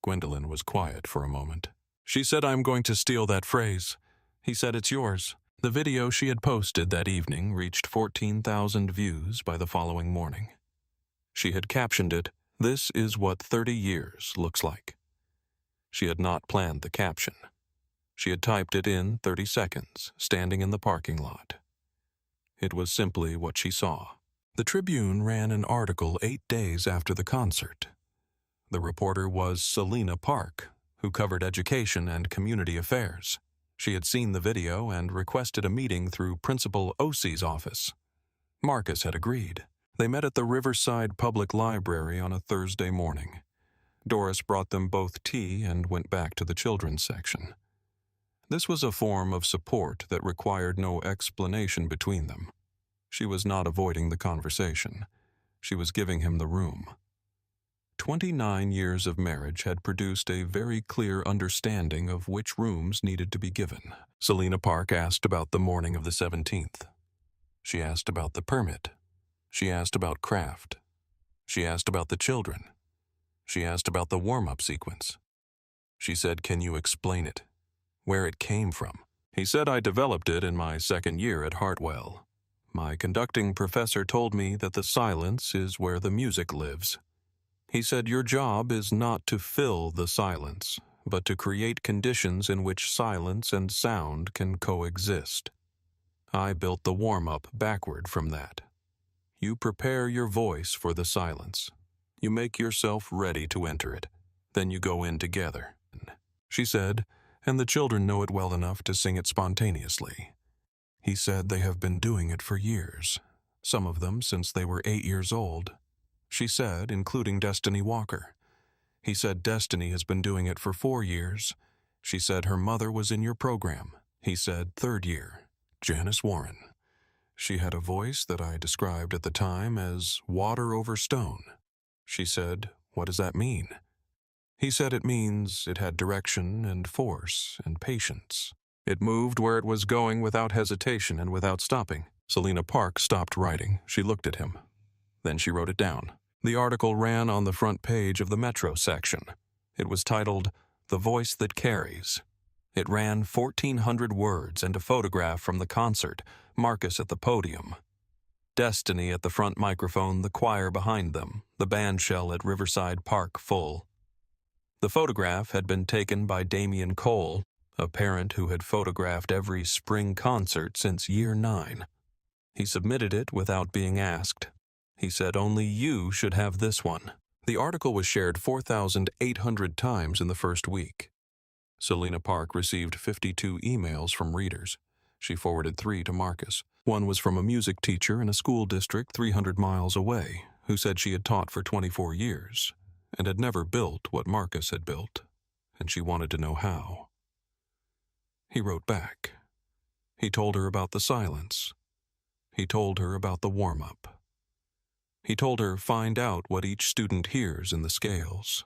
Gwendolyn was quiet for a moment. She said, "I'm going to steal that phrase." He said, "It's yours." The video she had posted that evening reached 14,000 views by the following morning. She had captioned it, "This is what 30 years looks like." She had not planned the caption. She had typed it in 30 seconds, standing in the parking lot. It was simply what she saw. The Tribune ran an article 8 days after the concert. The reporter was Selena Park, who covered education and community affairs. She had seen the video and requested a meeting through Principal Osie's office. Marcus had agreed. They met at the Riverside Public Library on a Thursday morning. Doris brought them both tea and went back to the children's section. This was a form of support that required no explanation between them. She was not avoiding the conversation. She was giving him the room. 29 years of marriage had produced a very clear understanding of which rooms needed to be given. Selena Park asked about the morning of the 17th. She asked about the permit. She asked about Kraft. She asked about the children. She asked about the warm-up sequence. She said, "Can you explain it? Where it came from?" He said, "I developed it in my second year at Hartwell. My conducting professor told me that the silence is where the music lives. He said, your job is not to fill the silence, but to create conditions in which silence and sound can coexist. I built the warm-up backward from that." You prepare your voice for the silence. You make yourself ready to enter it. Then you go in together," she said, "and the children know it well enough to sing it spontaneously." He said they have been doing it for years, some of them since they were 8 years old. She said, including Destiny Walker. He said Destiny has been doing it for 4 years. She said her mother was in your program. He said 3rd year. Janice Warren. She had a voice that I described at the time as water over stone. She said, "What does that mean?" He said it means it had direction and force and patience. It moved where it was going without hesitation and without stopping. Selena Park stopped writing. She looked at him. Then she wrote it down. The article ran on the front page of the Metro section. It was titled, "The Voice That Carries." It ran 1,400 words and a photograph from the concert, Marcus at the podium, Destiny at the front microphone, the choir behind them, the bandshell at Riverside Park full. The photograph had been taken by Damian Cole, a parent who had photographed every spring concert since year 9. He submitted it without being asked. He said only you should have this one. The article was shared 4,800 times in the first week. Selena Park received 52 emails from readers. She forwarded 3 to Marcus. One was from a music teacher in a school district 300 miles away, who said she had taught for 24 years and had never built what Marcus had built, and she wanted to know how. He wrote back. He told her about the silence. He told her about the warm-up. He told her find out what each student hears in the scales.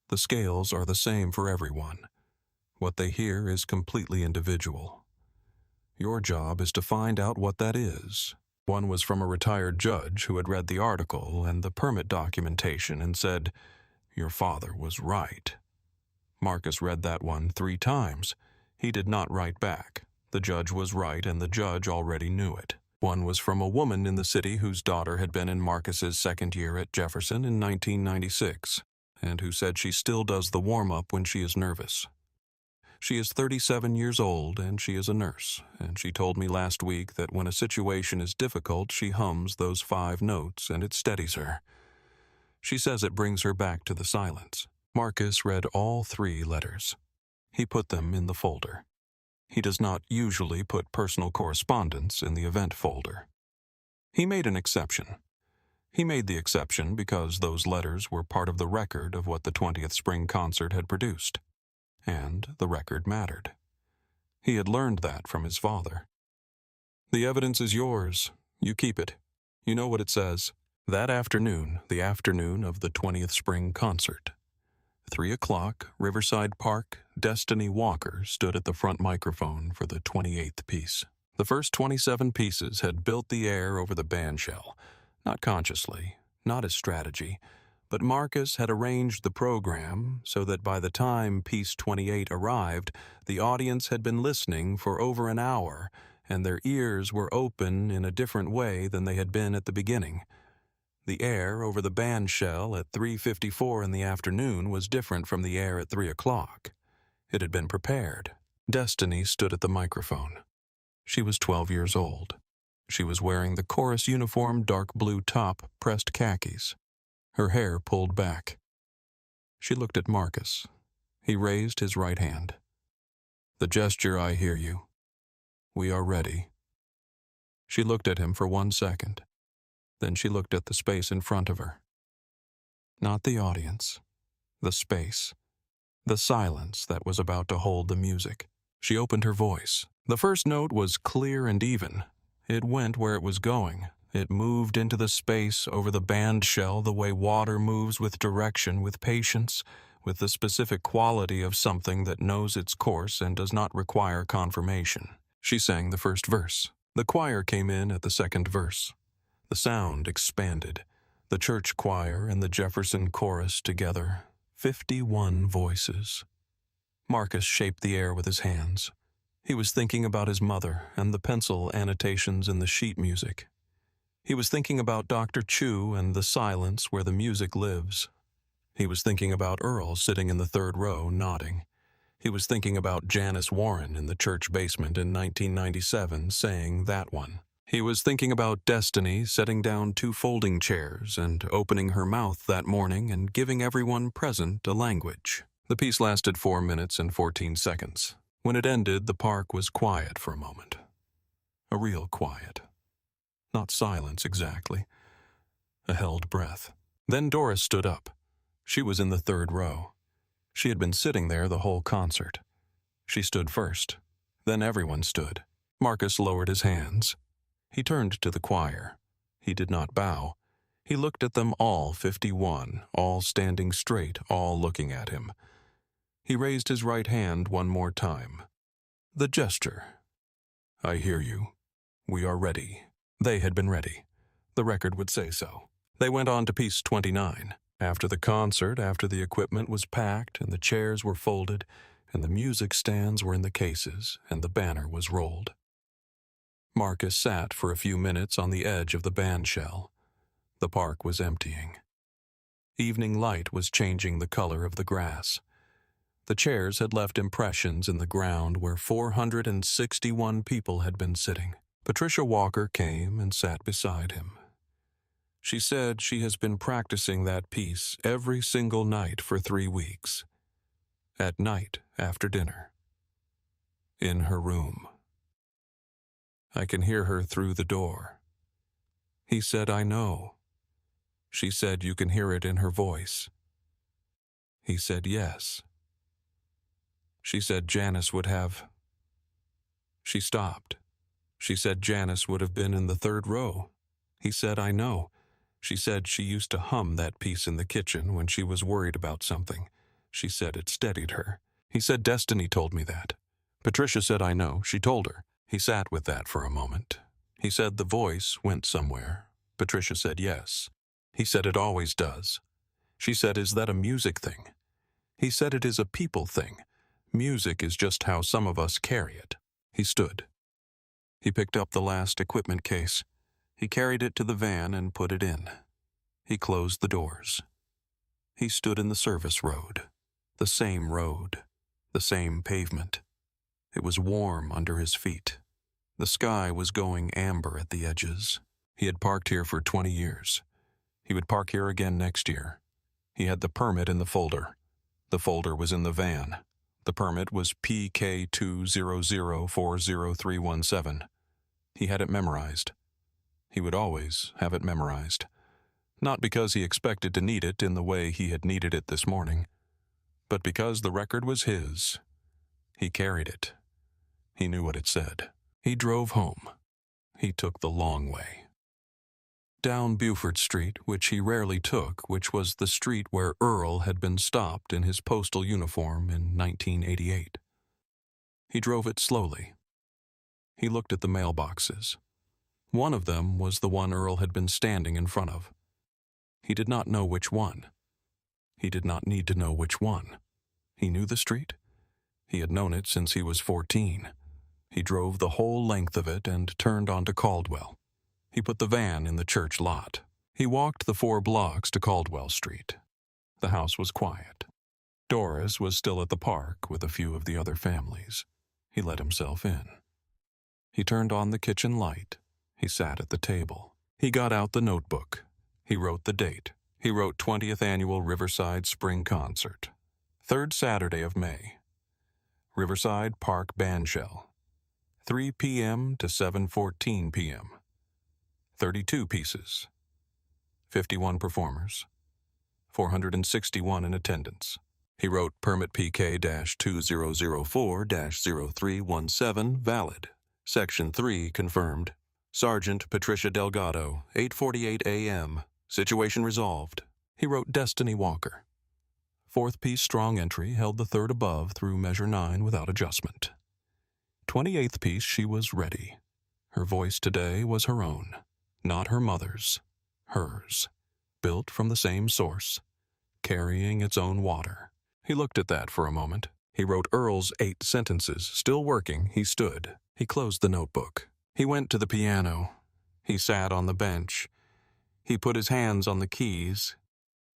The scales are the same for everyone. What they hear is completely individual. Your job is to find out what that is. One was from a retired judge who had read the article and the permit documentation and said, "Your father was right." Marcus read that one 3 times. He did not write back. The judge was right, and the judge already knew it. One was from a woman in the city whose daughter had been in Marcus's 2nd year at Jefferson in 1996, and who said she still does the warm-up when she is nervous. She is 37 years old, and she is a nurse, and she told me last week that when a situation is difficult, she hums those 5 notes, and it steadies her. She says it brings her back to the silence. Marcus read all 3 letters. He put them in the folder. He does not usually put personal correspondence in the event folder. He made an exception. He made the exception because those letters were part of the record of what the 20th Spring Concert had produced. And the record mattered. He had learned that from his father. "The evidence is yours. You keep it. You know what it says." That afternoon, the afternoon of the 20th Spring Concert, 3 o'clock, Riverside Park, Destiny Walker stood at the front microphone for the 28th piece. The first 27 pieces had built the air over the bandshell, not consciously, not as strategy, but Marcus had arranged the program so that by the time piece 28 arrived, the audience had been listening for over an hour, and their ears were open in a different way than they had been at the beginning. The air over the bandshell at 3:54 in the afternoon was different from the air at 3 o'clock. It had been prepared. Destiny stood at the microphone. She was 12 years old. She was wearing the chorus uniform, dark blue top, pressed khakis. Her hair pulled back. She looked at Marcus. He raised his right hand. "The gesture, I hear you. We are ready." She looked at him for 1 second. Then she looked at the space in front of her. Not the audience. The space. The silence that was about to hold the music. She opened her voice. The first note was clear and even. It went where it was going. It moved into the space over the bandshell the way water moves with direction, with patience, with the specific quality of something that knows its course and does not require confirmation. She sang the first verse. The choir came in at the second verse. The sound expanded. The church choir and the Jefferson chorus together. 51 voices. Marcus shaped the air with his hands. He was thinking about his mother and the pencil annotations in the sheet music. He was thinking about Dr. Chu and the silence where the music lives. He was thinking about Earl sitting in the 3rd row, nodding. He was thinking about Janice Warren in the church basement in 1997, saying that one. He was thinking about Destiny setting down 2 folding chairs and opening her mouth that morning and giving everyone present a language. The piece lasted 4 minutes and 14 seconds. When it ended, the park was quiet for a moment. A real quiet. Not silence exactly. A held breath. Then Doris stood up. She was in the 3rd row. She had been sitting there the whole concert. She stood first. Then everyone stood. Marcus lowered his hands. He turned to the choir. He did not bow. He looked at them all, 51, all standing straight, all looking at him. He raised his right hand one more time. The gesture. I hear you. We are ready. They had been ready. The record would say so. They went on to piece 29. After the concert, after the equipment was packed and the chairs were folded and the music stands were in the cases and the banner was rolled. Marcus sat for a few minutes on the edge of the bandshell. The park was emptying. Evening light was changing the color of the grass. The chairs had left impressions in the ground where 461 people had been sitting. Patricia Walker came and sat beside him. She said she has been practicing that piece every single night for 3 weeks. At night, after dinner. In her room. I can hear her through the door. He said, I know. She said, you can hear it in her voice. He said, yes. She said Janice would have... She stopped. She said Janice would have been in the 3rd row. He said, I know. She said she used to hum that piece in the kitchen when she was worried about something. She said it steadied her. He said Destiny told me that. Patricia said, I know. She told her. He sat with that for a moment. He said the voice went somewhere. Patricia said yes. He said it always does. She said, is that a music thing? He said it is a people thing. Music is just how some of us carry it. He stood. He picked up the last equipment case. He carried it to the van and put it in. He closed the doors. He stood in the service road. The same pavement. It was warm under his feet. The sky was going amber at the edges. He had parked here for 20 years. He would park here again next year. He had the permit in the folder. The folder was in the van. The permit was PK200400317. He had it memorized. He would always have it memorized. Not because he expected to need it in the way he had needed it this morning, but because the record was his. He carried it. He knew what it said. He drove home. He took the long way. Down Beaufort Street, which he rarely took, which was the street where Earl had been stopped in his postal uniform in 1988. He drove it slowly. He looked at the mailboxes. One of them was the one Earl had been standing in front of. He did not know which one. He did not need to know which one. He knew the street. He had known it since he was 14. He drove the whole length of it and turned onto Caldwell. He put the van in the church lot. He walked the 4 blocks to Caldwell Street. The house was quiet. Doris was still at the park with a few of the other families. He let himself in. He turned on the kitchen light. He sat at the table. He got out the notebook. He wrote the date. He wrote 20th Annual Riverside Spring Concert. 3rd Saturday of May. Riverside Park Bandshell. 3 p.m. to 7:14 p.m. 32 pieces. 51 performers. 461 in attendance. He wrote Permit PK-2004-0317 valid. Section 3 confirmed. Sergeant Patricia Delgado, 8:48 a.m. Situation resolved. He wrote Destiny Walker. 4th piece strong entry held the 3rd above through measure 9 without adjustment. 28th piece she was ready. Her voice today was her own, not her mother's, hers, built from the same source, carrying its own water. He looked at that for a moment. He wrote Earl's 8 sentences. Still working, he stood. He closed the notebook. He went to the piano. He sat on the bench. He put his hands on the keys.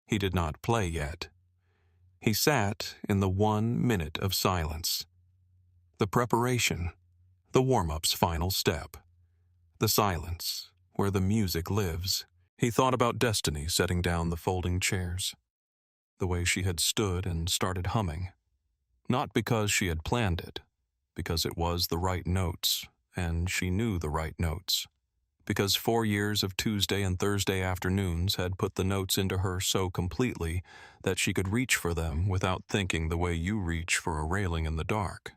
He did not play yet. He sat in the 1 minute of silence. The preparation, the warm-up's final step. The silence, where the music lives. He thought about Destiny setting down the folding chairs. The way she had stood and started humming. Not because she had planned it, because it was the right notes, and she knew the right notes. Because 4 years of Tuesday and Thursday afternoons had put the notes into her so completely that she could reach for them without thinking the way you reach for a railing in the dark.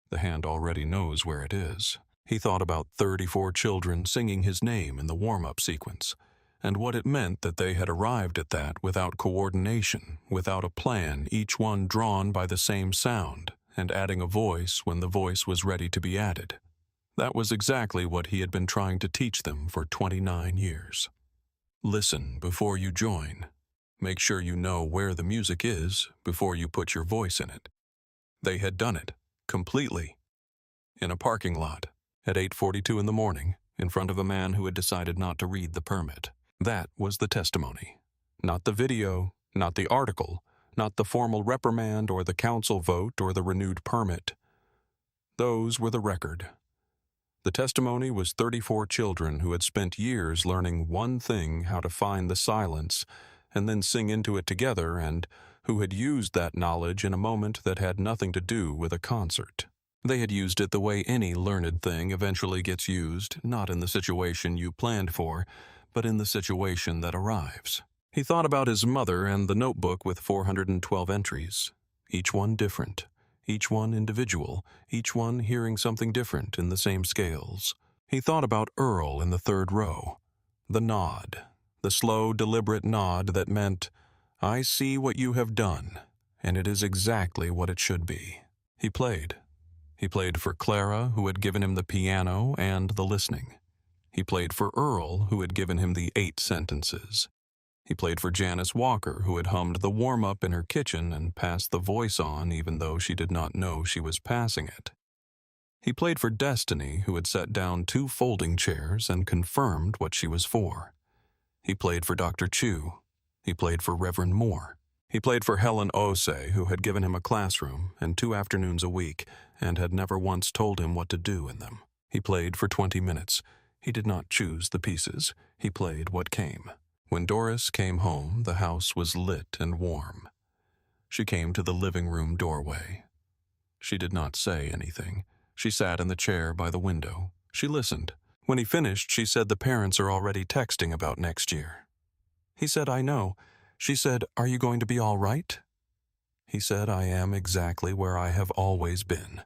The hand already knows where it is. He thought about 34 children singing his name in the warm-up sequence, and what it meant that they had arrived at that without coordination, without a plan, each one drawn by the same sound, and adding a voice when the voice was ready to be added. That was exactly what he had been trying to teach them for 29 years. Listen before you join. Make sure you know where the music is before you put your voice in it. They had done it, completely. In a parking lot, at 8:42 in the morning, in front of a man who had decided not to read the permit. That was the testimony. Not the video, not the article, not the formal reprimand or the council vote or the renewed permit. Those were the record. The testimony was 34 children who had spent years learning one thing, how to find the silence, and then sing into it together, and who had used that knowledge in a moment that had nothing to do with a concert. They had used it the way any learned thing eventually gets used, not in the situation you planned for, but in the situation that arrives. He thought about his mother and the notebook with 412 entries, each one different, each one individual, each one hearing something different in the same scales. He thought about Earl in the third row, the nod, the slow, deliberate nod that meant, I see what you have done, and it is exactly what it should be. He played. He played for Clara, who had given him the piano and the listening. He played for Earl, who had given him the 8 sentences. He played for Janice Walker, who had hummed the warm-up in her kitchen and passed the voice on even though she did not know she was passing it. He played for Destiny, who had set down 2 folding chairs and confirmed what she was for. He played for Dr. Chu. He played for Reverend Moore. He played for Helen Osei, who had given him a classroom and 2 afternoons a week and had never once told him what to do in them. He played for 20 minutes. He did not choose the pieces. He played what came. When Doris came home, the house was lit and warm. She came to the living room doorway. She did not say anything. She sat in the chair by the window. She listened. When he finished, she said the parents are already texting about next year. He said, I know. She said, are you going to be all right? He said, I am exactly where I have always been.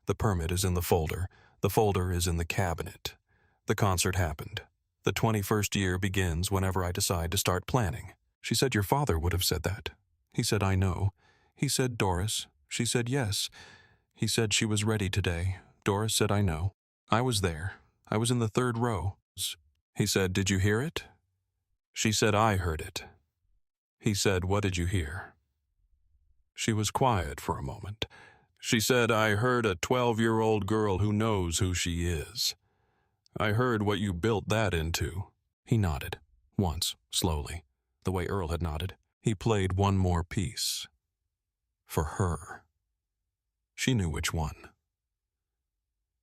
The permit is in the folder. The folder is in the cabinet. The concert happened. The 21st year begins whenever I decide to start planning. She said, your father would have said that. He said, I know. He said, Doris. She said, yes. He said she was ready today. Doris said, I know. I was there. I was in the 3rd row. He said, did you hear it? She said, I heard it. He said, what did you hear? She was quiet for a moment. She said, I heard a 12-year-old girl who knows who she is. I heard what you built that into. He nodded, once, slowly, the way Earl had nodded. He played one more piece. For her. She knew which one.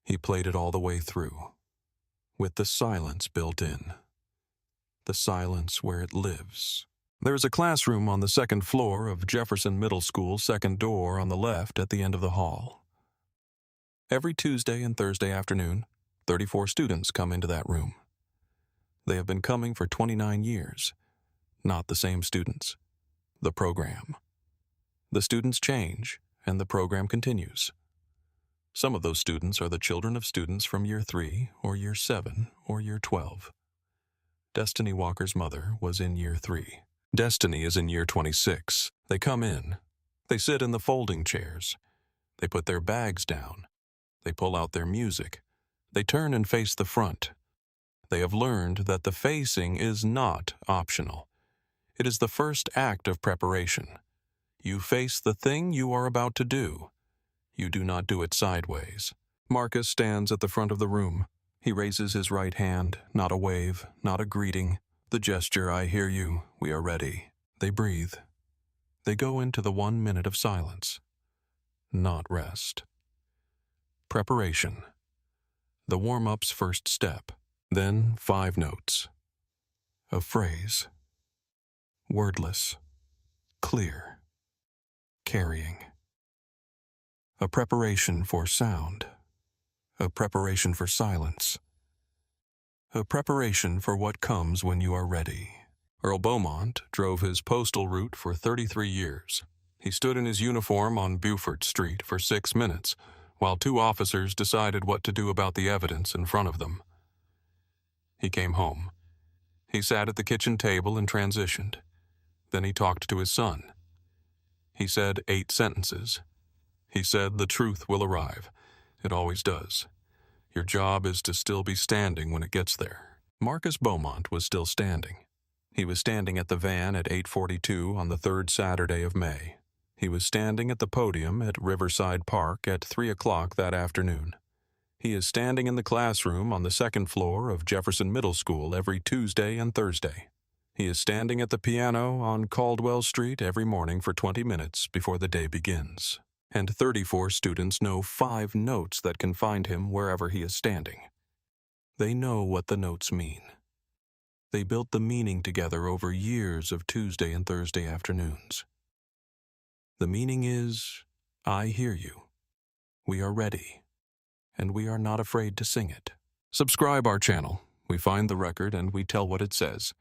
He played it all the way through, with the silence built in. The silence where it lives. There is a classroom on the 2nd floor of Jefferson Middle School, 2nd door on the left at the end of the hall. Every Tuesday and Thursday afternoon, 34 students come into that room. They have been coming for 29 years. Not the same students. The program. The students change, and the program continues. Some of those students are the children of students from year 3, or year 7, or year 12. Destiny Walker's mother was in year 3. Destiny is in year 26. They come in. They sit in the folding chairs. They put their bags down. They pull out their music. They turn and face the front. They have learned that the facing is not optional. It is the first act of preparation. You face the thing you are about to do. You do not do it sideways. Marcus stands at the front of the room. He raises his right hand, not a wave, not a greeting. The gesture, I hear you, we are ready. They breathe. They go into the 1 minute of silence. Not rest. Preparation. The warm-up's first step. Then 5 notes. A phrase. Wordless. Clear. Carrying. A preparation for sound. A preparation for silence. A preparation for what comes when you are ready. Earl Beaumont drove his postal route for 33 years. He stood in his uniform on Beaufort Street for 6 minutes, while 2 officers decided what to do about the evidence in front of them. He came home. He sat at the kitchen table and transitioned. Then he talked to his son. He said 8 sentences. He said, "The truth will arrive. It always does. Your job is to still be standing when it gets there." Marcus Beaumont was still standing. He was standing at the van at 8:42 on the 3rd Saturday of May. He was standing at the podium at Riverside Park at 3 o'clock that afternoon. He is standing in the classroom on the 2nd floor of Jefferson Middle School every Tuesday and Thursday. He is standing at the piano on Caldwell Street every morning for 20 minutes before the day begins. And 34 students know 5 notes that can find him wherever he is standing. They know what the notes mean. They built the meaning together over years of Tuesday and Thursday afternoons. The meaning is, I hear you. We are ready. And we are not afraid to sing it. Subscribe our channel. We find the record and we tell what it says.